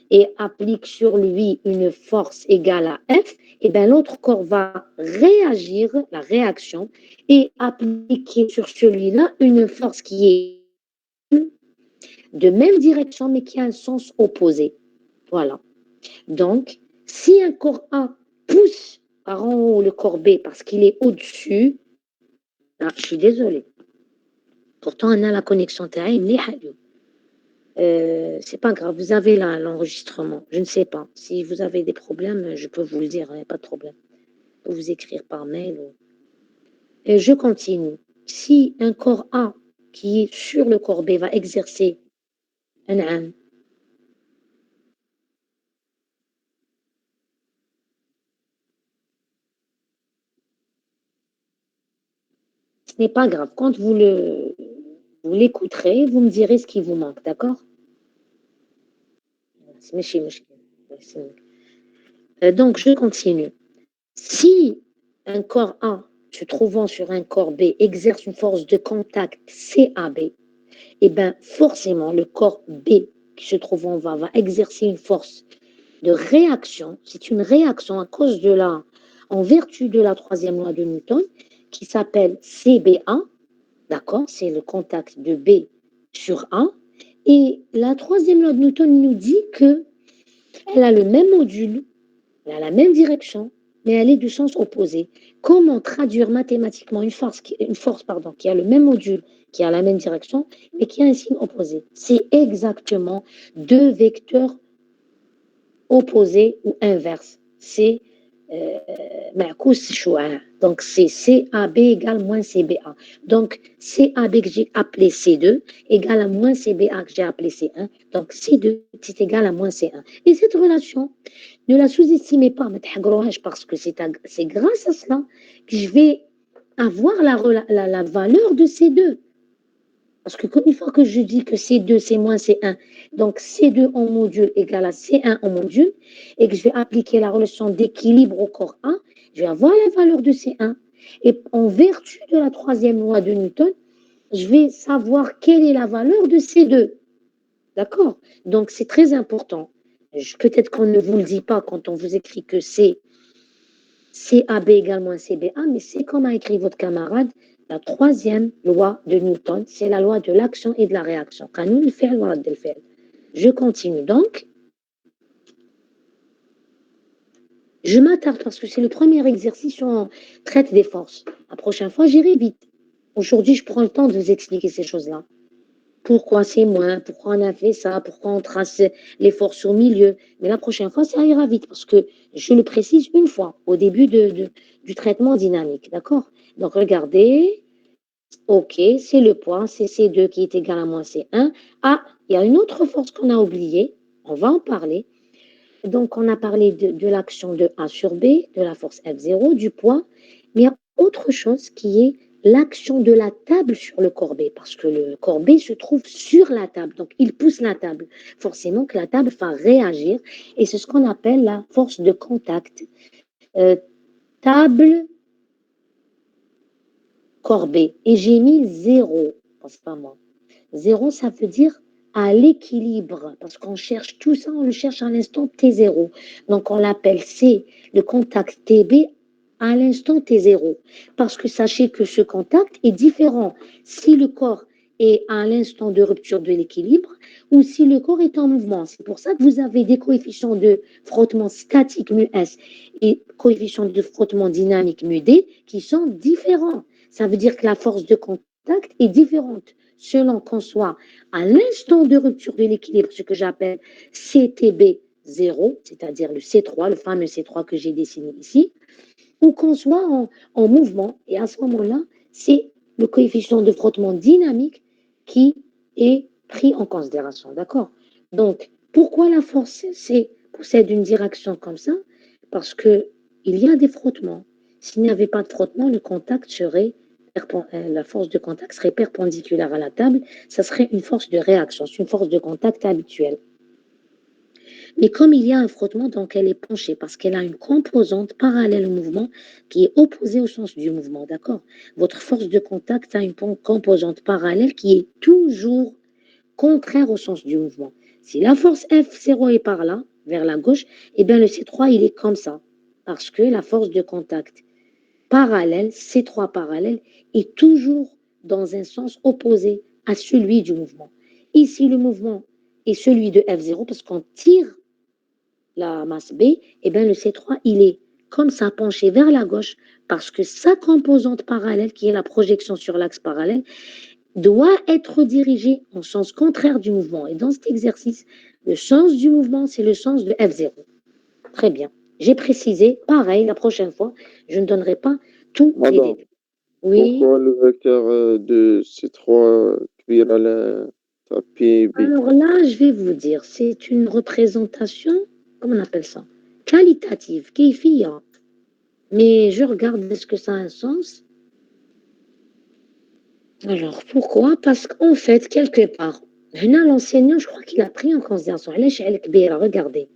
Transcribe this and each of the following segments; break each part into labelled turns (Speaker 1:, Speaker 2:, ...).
Speaker 1: et applique sur lui une force égale à F, et bien l'autre corps va réagir, la réaction, et appliquer sur celui-là une force qui est de même direction, mais qui a un sens opposé. Voilà. Donc, si un corps A pousse par en haut le corps B parce qu'il est au-dessus, ah, je suis désolée. Pourtant, on a la connexion terrestre. C'est pas grave, vous avez là l'enregistrement. Je ne sais pas. Si vous avez des problèmes, je peux vous le dire, il n'y a pas de problème. Je peux vous écrire par mail. Et je continue. Si un corps A qui est sur le corps B va exercer un âme, ce n'est pas grave. Quand vous l'écouterez, vous me direz ce qui vous manque, d'accord? Donc, je continue. Si un corps A se trouvant sur un corps B exerce une force de contact CAB, eh bien, forcément, le corps B qui se trouve en bas va exercer une force de réaction. C'est une réaction à cause de en vertu de la troisième loi de Newton, qui s'appelle CBA, d'accord? C'est le contact de B sur A. Et la troisième loi de Newton nous dit que elle a le même module, elle a la même direction, mais elle est du sens opposé. Comment traduire mathématiquement une force qui a le même module, qui a la même direction, mais qui a un signe opposé? C'est exactement deux vecteurs opposés ou inverses. C'est donc c'est CAB égale moins CBA. Donc CAB que j'ai appelé C2 égale à moins CBA que j'ai appelé C1. Donc C2 c'est égal à moins C1. Et cette relation, ne la sous-estimez pas, parce que c'est grâce à cela que je vais avoir la valeur de C2. Parce qu'une fois que je dis que C2, c'est moins C1, donc C2 en module égale à C1 en module, et que je vais appliquer la relation d'équilibre au corps A, je vais avoir la valeur de C1. Et en vertu de la troisième loi de Newton, je vais savoir quelle est la valeur de C2. D'accord? Donc, c'est très important. Peut-être qu'on ne vous le dit pas quand on vous écrit que c'est CAB égale moins CBA, mais c'est comme a écrit votre camarade, la troisième loi de Newton, c'est la loi de l'action et de la réaction. Je continue donc. Je m'attarde parce que c'est le premier exercice où on traite des forces. La prochaine fois, j'irai vite. Aujourd'hui, je prends le temps de vous expliquer ces choses-là. Pourquoi c'est moins, pourquoi on a fait ça, pourquoi on trace les forces au milieu. Mais la prochaine fois, ça ira vite parce que je le précise une fois au début du traitement dynamique. D'accord? Donc, regardez. OK, c'est le point, c'est C2 qui est égal à moins C1. Ah, il y a une autre force qu'on a oubliée. On va en parler. Donc, on a parlé de l'action de A sur B, de la force F0, du poids. Mais il y a autre chose qui est l'action de la table sur le corps B, parce que le corps B se trouve sur la table. Donc, il pousse la table. Forcément que la table va réagir. Et c'est ce qu'on appelle la force de contact. Table, corps B. Et j'ai mis 0. C'est pas moi. 0, ça veut dire à l'équilibre, parce qu'on cherche tout ça, on le cherche à l'instant T0. Donc, on l'appelle C, le contact TB à l'instant T0. Parce que sachez que ce contact est différent si le corps est à l'instant de rupture de l'équilibre ou si le corps est en mouvement. C'est pour ça que vous avez des coefficients de frottement statique mu S et coefficients de frottement dynamique mu D qui sont différents. Ça veut dire que la force de contact est différente selon qu'on soit à l'instant de rupture de l'équilibre, ce que j'appelle CTB 0, c'est-à-dire le C3, le fameux C3 que j'ai dessiné ici, ou qu'on soit en mouvement. Et à ce moment-là, c'est le coefficient de frottement dynamique qui est pris en considération. D'accord? Donc, pourquoi la force possède une direction comme ça? Parce qu'il y a des frottements. S'il n'y avait pas de frottement, le contact serait la force de contact serait perpendiculaire à la table, ça serait une force de réaction, c'est une force de contact habituelle. Mais comme il y a un frottement, donc elle est penchée parce qu'elle a une composante parallèle au mouvement qui est opposée au sens du mouvement, d'accord? Votre force de contact a une composante parallèle qui est toujours contraire au sens du mouvement. Si la force F0 est par là, vers la gauche, eh bien le C3, il est comme ça. Parce que la force de contact parallèle, C3 parallèle, est toujours dans un sens opposé à celui du mouvement. Ici, le mouvement est celui de F0 parce qu'on tire la masse B, eh bien le C3, il est comme ça penché vers la gauche parce que sa composante parallèle, qui est la projection sur l'axe parallèle, doit être dirigée en sens contraire du mouvement. Et dans cet exercice, le sens du mouvement, c'est le sens de F0. Très bien. J'ai précisé, pareil, la prochaine fois, je ne donnerai pas tous les
Speaker 2: Madame,
Speaker 1: détails. Oui.
Speaker 2: pourquoi le vecteur de C3 cuir à la PB?
Speaker 1: Alors là, je vais vous dire, c'est une représentation, comment on appelle ça? Qualitative, كيفية. Mais je regarde, est-ce que ça a un sens? Alors, pourquoi? Parce qu'en fait, quelque part, هنا l'enseignant, je crois qu'il a pris en considération. علاش على كبيرة, regardez.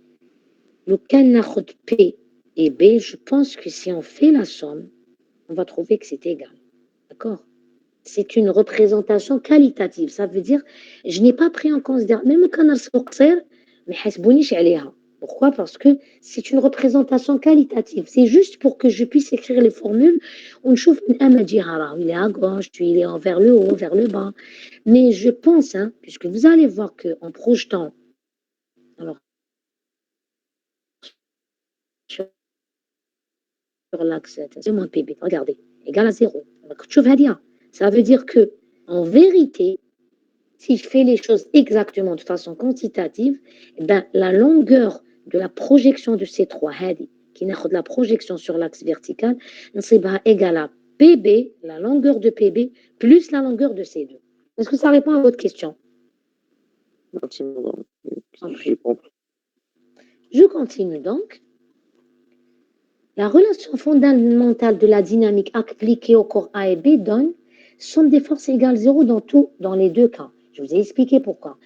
Speaker 1: Le كان ناخد P et B, je pense que si on fait la somme, on va trouver que c'est égal. D'accord? C'est une représentation qualitative. Ça veut dire, je n'ai pas pris en considération, même quand on se قصير, ما حسبونيش عليها. Pourquoi? Parce que c'est une représentation qualitative. C'est juste pour que je puisse écrire les formules. On chauffe un جهة, il est à gauche, puis il est vers le haut, vers le bas. Mais je pense, hein, puisque vous allez voir qu'en projetant, alors, sur l'axe, c'est moins PB, regardez, égal à 0. Ça veut dire que, en vérité, si je fais les choses exactement de façon quantitative, eh ben, la longueur de la projection de ces trois هذه, qui n'a de la projection sur l'axe vertical, c'est égal à PB, la longueur de PB, plus la longueur de C2. Est-ce que ça répond à votre question?
Speaker 2: Merci, madame.
Speaker 1: Okay.
Speaker 2: J'ai compris.
Speaker 1: Je continue donc. La relation fondamentale de la dynamique appliquée au corps A et B donne somme des forces égale 0 dans les deux cas. Je vous ai expliqué pourquoi.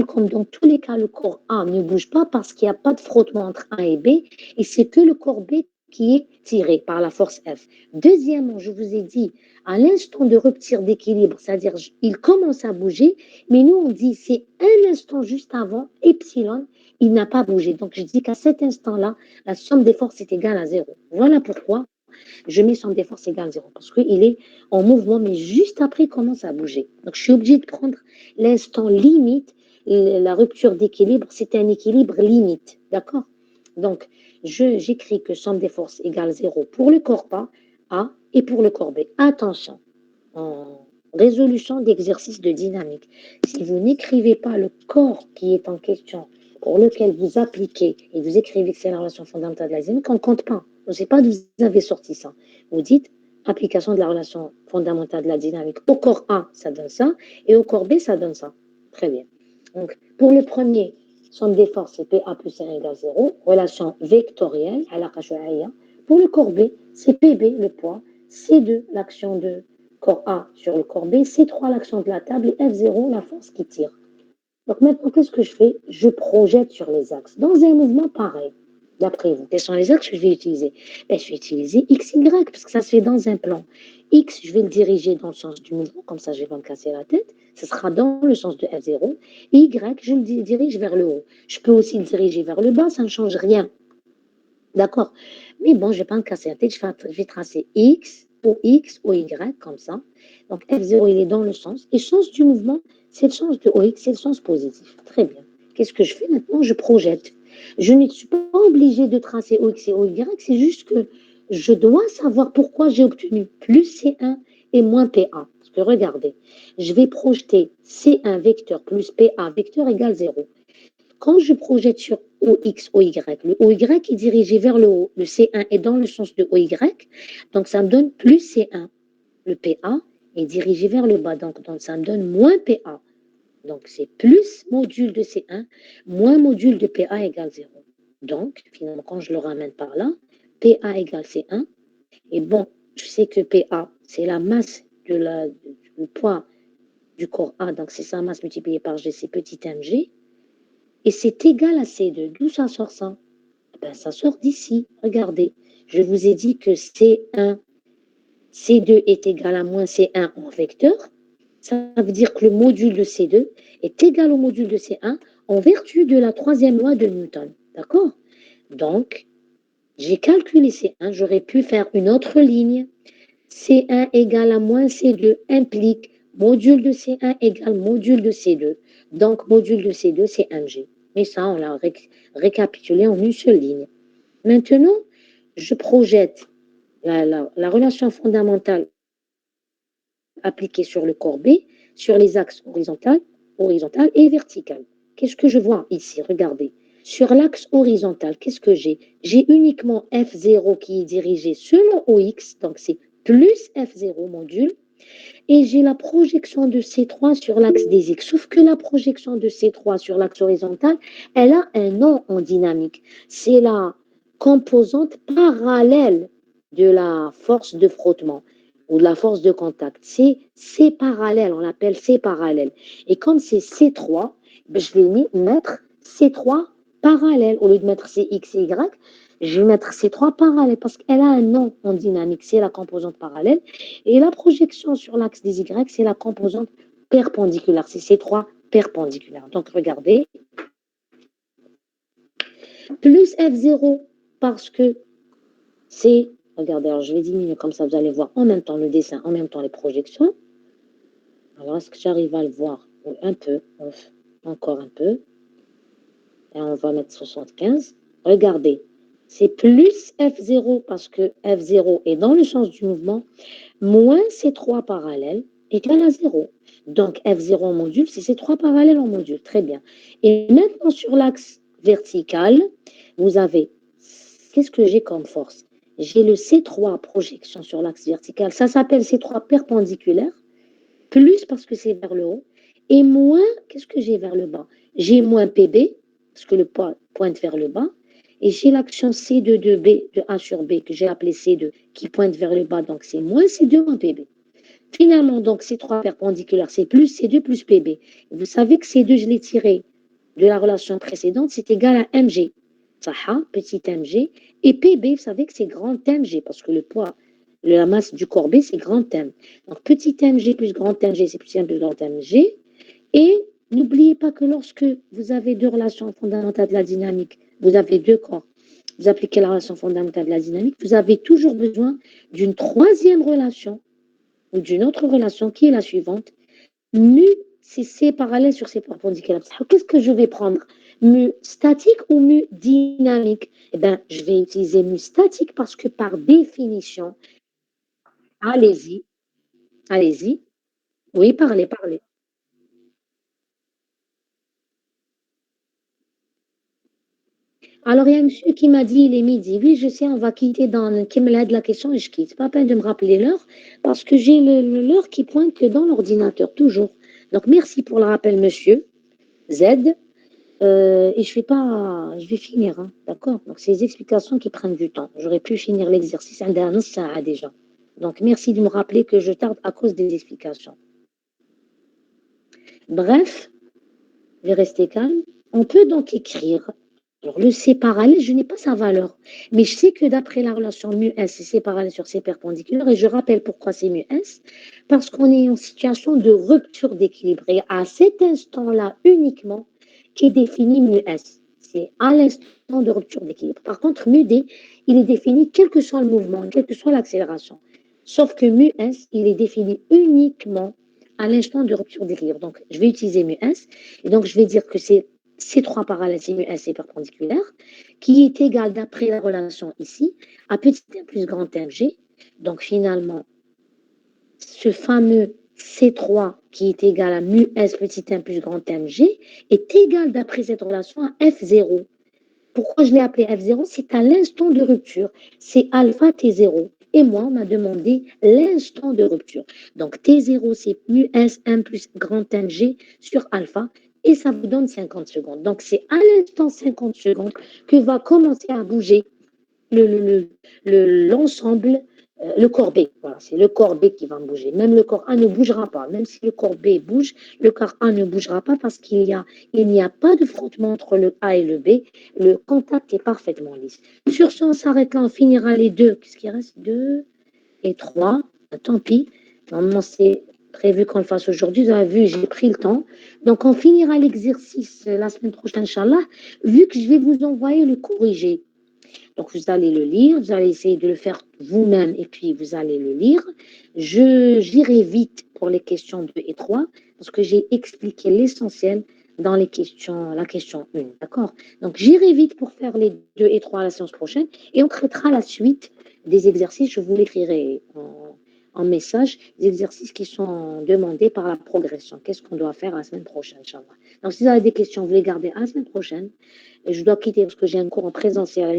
Speaker 1: Comme dans tous les cas, le corps A ne bouge pas parce qu'il n'y a pas de frottement entre A et B, et c'est que le corps B qui est tiré par la force F. Deuxièmement, je vous ai dit, à l'instant de rupture d'équilibre, c'est-à-dire il commence à bouger, mais nous on dit c'est un instant juste avant, epsilon, il n'a pas bougé. Donc je dis qu'à cet instant-là, la somme des forces est égale à 0. Voilà pourquoi je mets somme des forces égale à 0. Parce qu'il est en mouvement, mais juste après, il commence à bouger. Donc, je suis obligée de prendre l'instant limite. La rupture d'équilibre, c'est un équilibre limite. D'accord? Donc, j'écris que somme des forces égale 0 pour le corps A et pour le corps B. Attention, en résolution d'exercice de dynamique, si vous n'écrivez pas le corps qui est en question pour lequel vous appliquez et vous écrivez que c'est la relation fondamentale de la dynamique, on ne compte pas. On ne sait pas d'où vous avez sorti ça. Vous dites application de la relation fondamentale de la dynamique au corps A, ça donne ça, et au corps B, ça donne ça. Très bien. Donc, pour le premier, somme des forces, c'est PA plus 1 égale 0, relation vectorielle, à la Pour le corps B, c'est PB, le poids, C2, l'action de corps A sur le corps B, C3, l'action de la table, et F0, la force qui tire. Donc maintenant, qu'est-ce que je fais? Je projette sur les axes. Dans un mouvement pareil, d'après vous, quels sont les axes que je vais utiliser? Ben, je vais utiliser X, Y, parce que ça se fait dans un plan. X, je vais le diriger dans le sens du mouvement, comme ça je vais pas me casser la tête. Ce sera dans le sens de F0. Et Y, je le dirige vers le haut. Je peux aussi le diriger vers le bas, ça ne change rien. D'accord? Mais bon, je ne vais pas me casser la tête, je vais tracer X, ou Y, comme ça. Donc F0, il est dans le sens. Et le sens du mouvement, c'est le sens de OX, c'est le sens positif. Très bien. Qu'est-ce que je fais maintenant? Je projette. Je ne suis pas obligée de tracer OX et OY, c'est juste que je dois savoir pourquoi j'ai obtenu plus C1 et moins PA. Parce que regardez, je vais projeter C1 vecteur plus PA vecteur égale 0. Quand je projette sur OX, OY, le OY est dirigé vers le haut, le C1 est dans le sens de OY, donc ça me donne plus C1. Le PA est dirigé vers le bas, donc ça me donne moins PA. Donc c'est plus module de C1, moins module de PA égale 0. Donc, finalement, quand je le ramène par là, PA égale C1. Et bon, je sais que PA, c'est la masse du poids du corps A, donc c'est sa masse multipliée par G, c'est petit mg. Et c'est égal à C2. D'où ça sort ça? Ben, ça sort d'ici. Regardez, je vous ai dit que C1, C2 est égal à moins C1 en vecteur. Ça veut dire que le module de C2 est égal au module de C1 en vertu de la troisième loi de Newton. D'accord? Donc, j'ai calculé C1, j'aurais pu faire une autre ligne. C1 égale à moins C2 implique module de C1 égale module de C2. Donc, module de C2, c'est 1G. Mais ça, on l'a récapitulé en une seule ligne. Maintenant, je projette la relation fondamentale appliquée sur le corps B, sur les axes horizontal et vertical. Qu'est-ce que je vois ici? Regardez. Sur l'axe horizontal, qu'est-ce que j'ai? J'ai uniquement F0 qui est dirigé selon OX, donc c'est plus F0 module, et j'ai la projection de C3 sur l'axe des X. Sauf que la projection de C3 sur l'axe horizontal, elle a un nom en dynamique. C'est la composante parallèle de la force de frottement ou de la force de contact. C'est C parallèle, on l'appelle C parallèle. Et comme c'est C3, je vais mettre C3 parallèle. Au lieu de mettre CX et Y, je vais mettre C3 parallèle parce qu'elle a un nom en dynamique, c'est la composante parallèle. Et la projection sur l'axe des Y, c'est la composante perpendiculaire. C'est C3 perpendiculaire. Donc, regardez. Plus F0 parce que c'est... Regardez, alors je vais diminuer comme ça, vous allez voir en même temps le dessin, en même temps les projections. Alors, est-ce que j'arrive à le voir? Un peu, encore un peu. Et on va mettre 75. Regardez, c'est plus F0 parce que F0 est dans le sens du mouvement, moins C3 parallèle égale à 0. Donc F0 en module, c'est C3 parallèle en module. Très bien. Et maintenant, sur l'axe vertical, vous avez, qu'est-ce que j'ai comme force? J'ai le C3 projection sur l'axe vertical. Ça s'appelle C3 perpendiculaire, plus parce que c'est vers le haut, et moins, qu'est-ce que j'ai vers le bas? J'ai moins PB, parce que le poids pointe vers le bas, et j'ai l'action C de 2B, de A sur B, que j'ai appelé C2, qui pointe vers le bas, donc c'est moins C2 moins PB. Finalement, donc, C3 perpendiculaire, c'est plus C2 plus PB. Vous savez que C2, je l'ai tiré de la relation précédente, c'est égal à mg. Saha, petit mg. Et PB, vous savez que c'est grand mg, parce que le poids, la masse du corps B, c'est grand M. Donc, petit mg plus grand mg, c'est plus 1 plus grand mg. Et n'oubliez pas que lorsque vous avez deux relations fondamentales de la dynamique, vous avez deux corps, vous appliquez la relation fondamentale de la dynamique, vous avez toujours besoin d'une troisième relation ou d'une autre relation qui est la suivante. Mu, c'est C parallèle sur C perpendiculaire. Qu'est-ce que je vais prendre? Mu statique ou mu dynamique? Eh bien, je vais utiliser mu statique parce que par définition, allez-y, allez-y. Oui, parlez, parlez. Alors, il y a un monsieur qui m'a dit, il est midi. Oui, je sais, on va quitter qui me l'a de la question et je quitte. Pas peine de me rappeler l'heure parce que j'ai l'heure qui pointe que dans l'ordinateur, toujours. Donc, merci pour le rappel, monsieur Z. Et je vais finir, hein, d'accord? Donc, c'est les explications qui prennent du temps. J'aurais pu finir l'exercice un ça a déjà. Donc, merci de me rappeler que je tarde à cause des explications. Bref, je vais rester calme. On peut donc écrire. Alors, le C parallèle, je n'ai pas sa valeur. Mais je sais que d'après la relation mu S, c'est C parallèle sur C perpendiculaire. Et je rappelle pourquoi c'est mu S. Parce qu'on est en situation de rupture d'équilibre. Et à cet instant-là uniquement, qui est défini mu S. C'est à l'instant de rupture d'équilibre. Par contre, mu D, il est défini quel que soit le mouvement, quelle que soit l'accélération. Sauf que mu S, il est défini uniquement à l'instant de rupture d'équilibre. Donc, je vais utiliser mu S. Et donc, je vais dire que c'est C3 parallèle mu S est perpendiculaire, qui est égal, d'après la relation ici, à petit m plus grand mg. Donc, finalement, ce fameux C3 qui est égal à mu S petit m plus grand mg est égal, d'après cette relation, à F0. Pourquoi je l'ai appelé F0? C'est à l'instant de rupture. C'est alpha T0. Et moi, on m'a demandé l'instant de rupture. Donc, T0, c'est mu S1 plus grand mg sur alpha. Et ça vous donne 50 secondes. Donc, c'est à l'instant 50 secondes que va commencer à bouger l'ensemble, le corps B. Voilà, c'est le corps B qui va bouger. Même le corps A ne bougera pas. Même si le corps B bouge, le corps A ne bougera pas parce qu'il n'y a pas de frottement entre le A et le B. Le contact est parfaitement lisse. Sur ce, on s'arrête là. On finira les deux. Qu'est-ce qu'il reste? 2 et 3. Tant pis. Normalement, c'est prévu qu'on le fasse aujourd'hui. Vous avez vu, j'ai pris le temps. Donc, on finira l'exercice la semaine prochaine, Inch'Allah, vu que je vais vous envoyer le corrigé. Donc, vous allez le lire, vous allez essayer de le faire vous-même et puis vous allez le lire. J'irai vite pour les questions 2 et 3 parce que j'ai expliqué l'essentiel dans la question 1. D'accord? Donc, j'irai vite pour faire les 2 et 3 la séance prochaine et on traitera la suite des exercices. Je vous l'écrirai en message, les exercices qui sont demandés par la progression. Qu'est-ce qu'on doit faire la semaine prochaine, Inch'Allah. Donc, si vous avez des questions, vous les gardez à la semaine prochaine. Et je dois quitter parce que j'ai un cours en présentiel